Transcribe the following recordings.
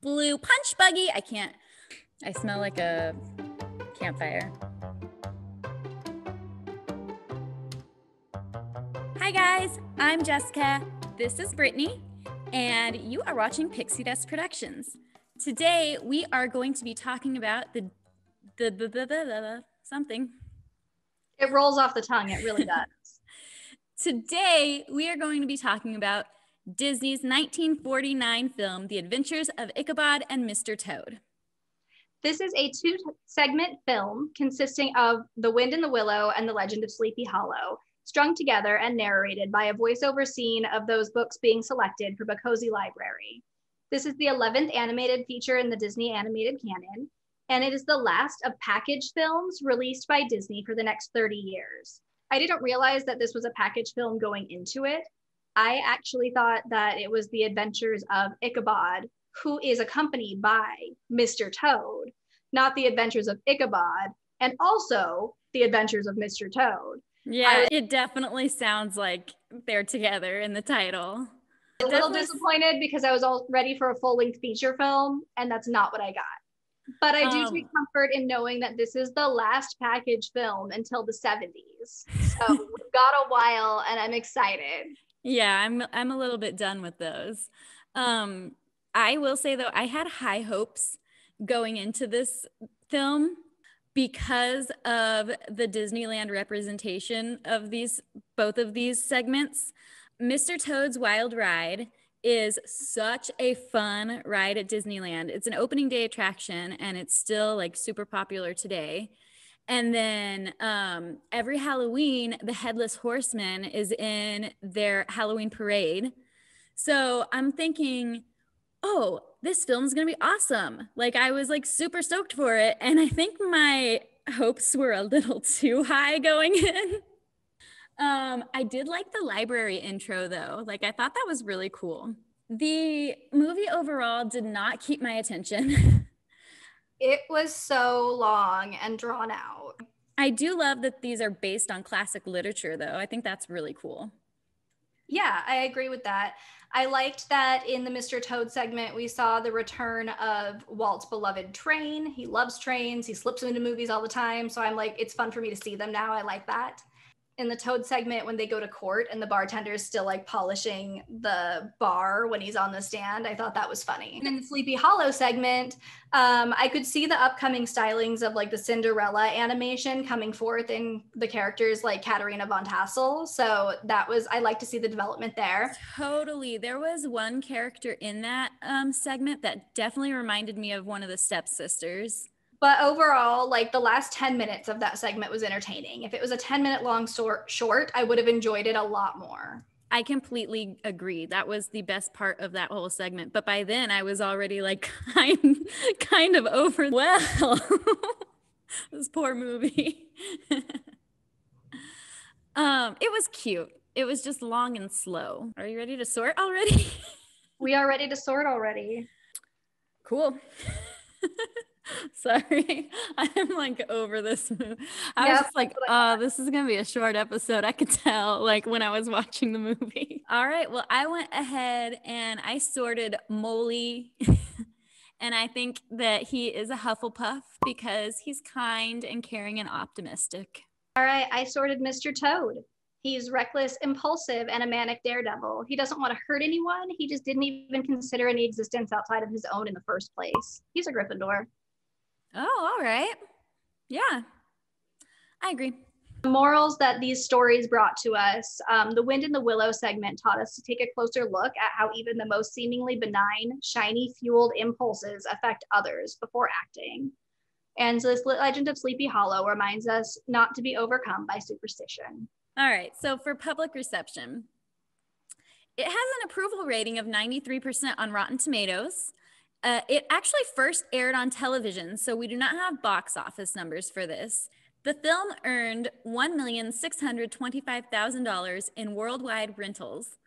blue punch buggy. I smell like a campfire. Hi guys, I'm Jessica. This is Brittany, and you are watching PixieDust Productions. Today we are going to be talking about the something. It rolls off the tongue, it really does. Today we are going to be talking about Disney's 1949 film, The Adventures of Ichabod and Mr. Toad. This is a two-segment film consisting of The Wind in the Willow and The Legend of Sleepy Hollow, strung together and narrated by a voiceover scene of those books being selected from a cozy library. This is the 11th animated feature in the Disney animated canon, and it is the last of package films released by Disney for the next 30 years. I didn't realize that this was a package film going into it. I actually thought that it was the adventures of Ichabod, who is accompanied by Mr. Toad, not the adventures of Ichabod, and also the adventures of Mr. Toad. Yeah, it definitely sounds like they're together in the title. I was a little disappointed because I was all ready for a full-length feature film, and that's not what I got. But I do take comfort in knowing that this is the last package film until the 70s. So we've got a while, and I'm excited. Yeah, I'm a little bit done with those. I will say though, I had high hopes going into this film because of the Disneyland representation of both of these segments. Mr. Toad's Wild Ride is such a fun ride at Disneyland. It's an opening day attraction and it's still like super popular today. And then every Halloween, the Headless Horseman is in their Halloween parade. So I'm thinking, oh, this film is going to be awesome. Like I was like super stoked for it. And I think my hopes were a little too high going in. I did like the library intro though. Like I thought that was really cool. The movie overall did not keep my attention. It was so long and drawn out. I do love that these are based on classic literature though. I think that's really cool. Yeah, I agree with that. I liked that in the Mr. Toad segment, we saw the return of Walt's beloved train. He loves trains. He slips them into movies all the time. So I'm like, it's fun for me to see them now. I like that. In the Toad segment, when they go to court and the bartender is still like polishing the bar when he's on the stand, I thought that was funny. And in the Sleepy Hollow segment, I could see the upcoming stylings of like the Cinderella animation coming forth in the characters like Katarina von Tassel. So I like to see the development there. Totally. There was one character in that segment that definitely reminded me of one of the stepsisters. But overall, like the last 10 minutes of that segment was entertaining. If it was a 10-minute long short, I would have enjoyed it a lot more. I completely agree. That was the best part of that whole segment. But by then I was already like kind of over. Well, this poor movie. It was cute. It was just long and slow. Are you ready to sort already? We are ready to sort already. Cool. Sorry, I'm like over this movie. I was just like, oh, this is gonna be a short episode. I could tell like when I was watching the movie. All right, well, I went ahead and I sorted Molly. And I think that he is a Hufflepuff because he's kind and caring and optimistic. All right, I sorted Mr. Toad. He's reckless, impulsive, and a manic daredevil. He doesn't want to hurt anyone. He just didn't even consider any existence outside of his own in the first place. He's a Gryffindor. Oh, all right. Yeah, I agree. The morals that these stories brought to us, the Wind in the Willow segment taught us to take a closer look at how even the most seemingly benign, shiny-fueled impulses affect others before acting. And so this Legend of Sleepy Hollow reminds us not to be overcome by superstition. All right, so for public reception, it has an approval rating of 93% on Rotten Tomatoes. It actually first aired on television, so we do not have box office numbers for this. The film earned $1,625,000 in worldwide rentals,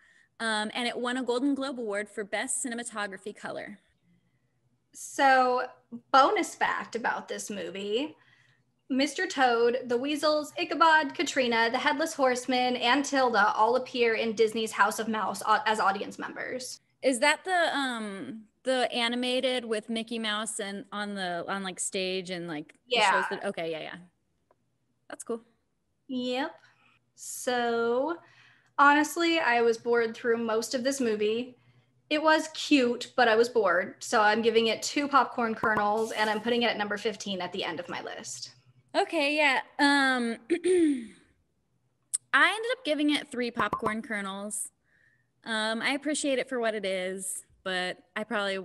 and it won a Golden Globe Award for Best Cinematography Color. So, bonus fact about this movie, Mr. Toad, the Weasels, Ichabod, Katrina, the Headless Horseman, and Tilda all appear in Disney's House of Mouse as audience members. Is that the the animated with Mickey Mouse and on like stage and like it shows that. Okay, yeah. That's cool. Yep. So honestly, I was bored through most of this movie. It was cute, but I was bored. So I'm giving it 2 popcorn kernels and I'm putting it at number 15 at the end of my list. Okay, yeah. I ended up giving it 3 popcorn kernels. I appreciate it for what it is, but I probably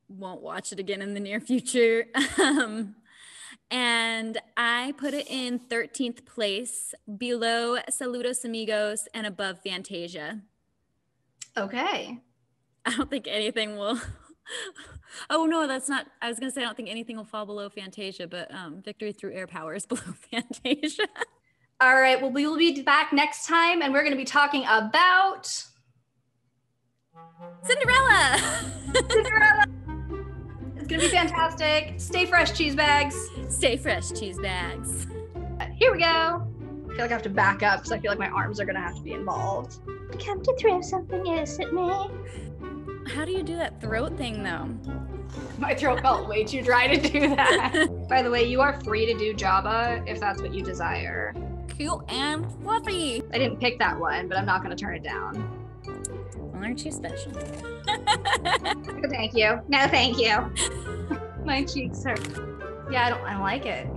won't watch it again in the near future. And I put it in 13th place, below Saludos Amigos and above Fantasia. Okay. I don't think anything will. Oh, no, that's not. I was going to say I don't think anything will fall below Fantasia, but Victory Through Air Power is below Fantasia. All right. Well, we will be back next time and we're going to be talking about Cinderella. Cinderella. It's going to be fantastic. Stay fresh, cheese bags. Stay fresh, cheese bags. Here we go. I feel like I have to back up because I feel like my arms are going to have to be involved. Come to throw something else at me. How do you do that throat thing, though? My throat felt way too dry to do that. By the way, you are free to do Jabba if that's what you desire. Cute and fluffy. I didn't pick that one, but I'm not going to turn it down. Well, aren't you special? No, thank you. No, thank you. My cheeks hurt. Yeah, I don't like it.